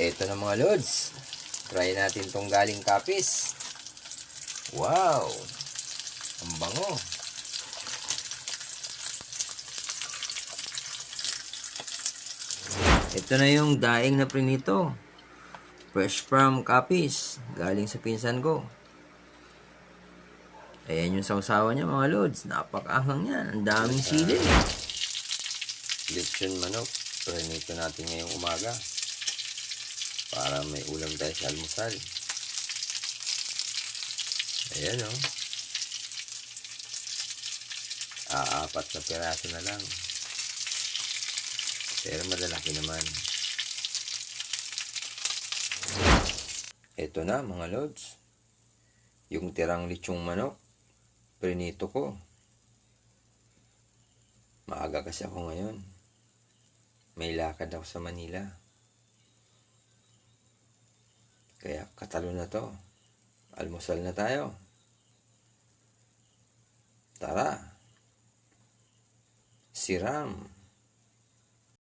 Eto na mga lods. Try natin tong galing Kapis. Wow! Ang bango. Ito na yung daing na prinito. Fresh from Kapis. Galing sa pinsan ko. Ayan yung sausawa niya mga lods. Napakaanghang yan. Ang daming sili. Lechon manok. Prinito natin ngayong umaga. Para may ulam tayo sa almusal. Ayan o. Apat na piraso na lang. Pero malalaki naman. Ito na mga lods. Yung tirang lechong manok. Prinito ko. Maaga kasi ako ngayon. May lakad ako sa Manila. Kaya katalo na to. Almusal na tayo. Tara. Siram.